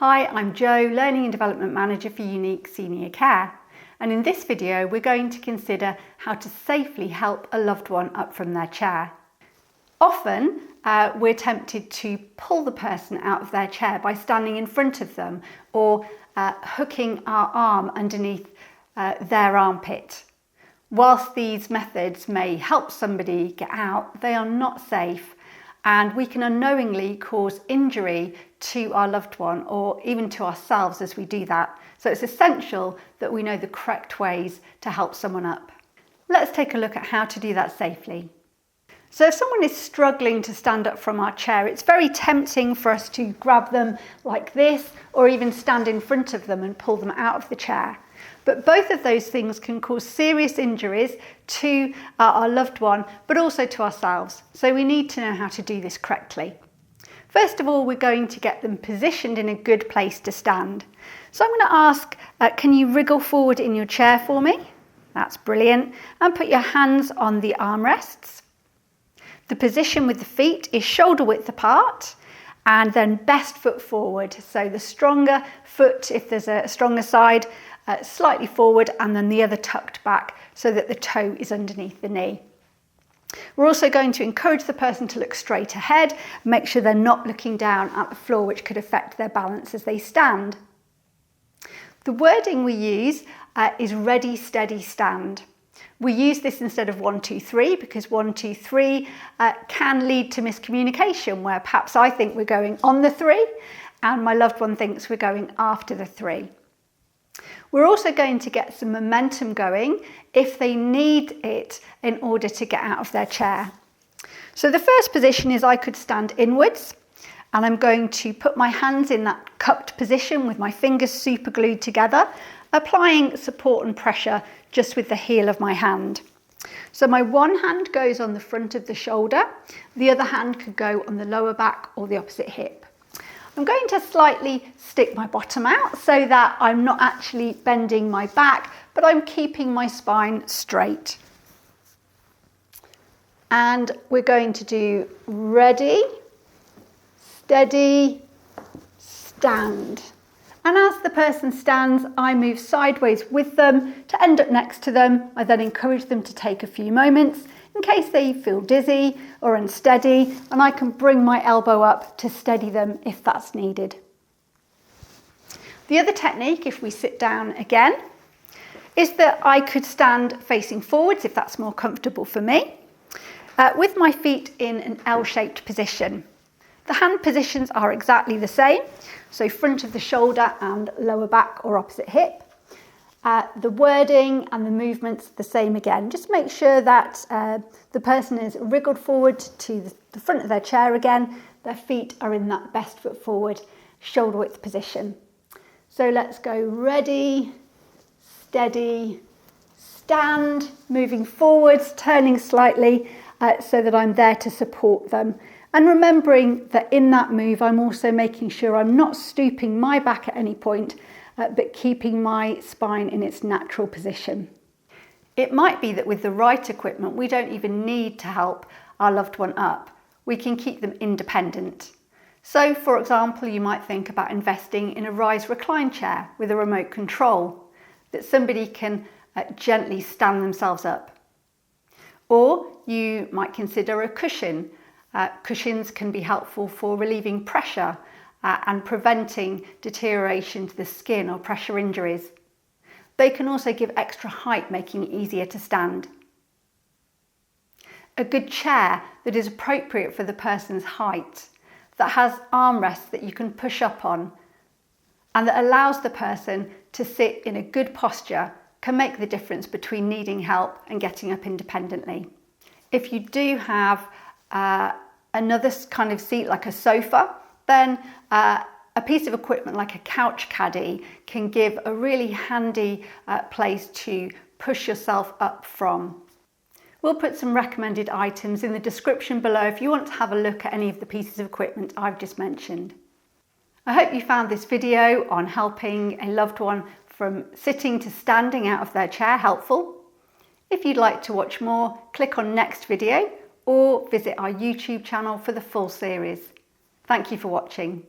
Hi, I'm Jo, Learning and Development Manager for Unique Senior Care, and in this video we're going to consider how to safely help a loved one up from their chair. Often we're tempted to pull the person out of their chair by standing in front of them or hooking our arm underneath their armpit. Whilst these methods may help somebody get out, they are not safe, and we can unknowingly cause injury to our loved one or even to ourselves as we do that. So it's essential that we know the correct ways to help someone up. Let's take a look at how to do that safely. So if someone is struggling to stand up from our chair, it's very tempting for us to grab them like this or even stand in front of them and pull them out of the chair. But both of those things can cause serious injuries to our loved one, but also to ourselves. So we need to know how to do this correctly. First of all, we're going to get them positioned in a good place to stand. So I'm going to ask, can you wriggle forward in your chair for me? That's brilliant. And put your hands on the armrests. The position with the feet is shoulder width apart and then best foot forward. So the stronger foot, if there's a stronger side, slightly forward, and then the other tucked back so that the toe is underneath the knee. We're also going to encourage the person to look straight ahead, make sure they're not looking down at the floor, which could affect their balance as they stand. The wording we use is ready, steady, stand. We use this instead of 1, 2, 3 because 1, 2, 3 can lead to miscommunication, where perhaps I think we're going on the 3 and my loved one thinks we're going after the 3. We're also going to get some momentum going if they need it in order to get out of their chair. So the first position is I could stand inwards, and I'm going to put my hands in that cupped position with my fingers super glued together, applying support and pressure just with the heel of my hand. So my one hand goes on the front of the shoulder, the other hand could go on the lower back or the opposite hip. I'm going to slightly stick my bottom out so that I'm not actually bending my back, but I'm keeping my spine straight. And we're going to do ready, steady, stand. And as the person stands, I move sideways with them to end up next to them. I then encourage them to take a few moments in case they feel dizzy or unsteady, and I can bring my elbow up to steady them if that's needed. The other technique, if we sit down again, is that I could stand facing forwards if that's more comfortable for me, with my feet in an L-shaped position. The hand positions are exactly the same, so front of the shoulder and lower back or opposite hip. The wording and the movements the same again. Just make sure that the person is wriggled forward to the front of their chair again. Their feet are in that best foot forward, shoulder width position. So let's go ready, steady, stand, moving forwards, turning slightly so that I'm there to support them. And remembering that in that move, I'm also making sure I'm not stooping my back at any point, but keeping my spine in its natural position. It might be that with the right equipment, we don't even need to help our loved one up. We can keep them independent. So, for example, you might think about investing in a rise recline chair with a remote control that somebody can gently stand themselves up. Or you might consider a cushion. Cushions can be helpful for relieving pressure and preventing deterioration to the skin or pressure injuries. They can also give extra height, making it easier to stand. A good chair that is appropriate for the person's height, that has armrests that you can push up on, and that allows the person to sit in a good posture can make the difference between needing help and getting up independently. If you do have another kind of seat like a sofa, then a piece of equipment like a couch caddy can give a really handy place to push yourself up from. We'll put some recommended items in the description below if you want to have a look at any of the pieces of equipment I've just mentioned. I hope you found this video on helping a loved one from sitting to standing out of their chair helpful. If you'd like to watch more, click on next video or visit our YouTube channel for the full series. Thank you for watching.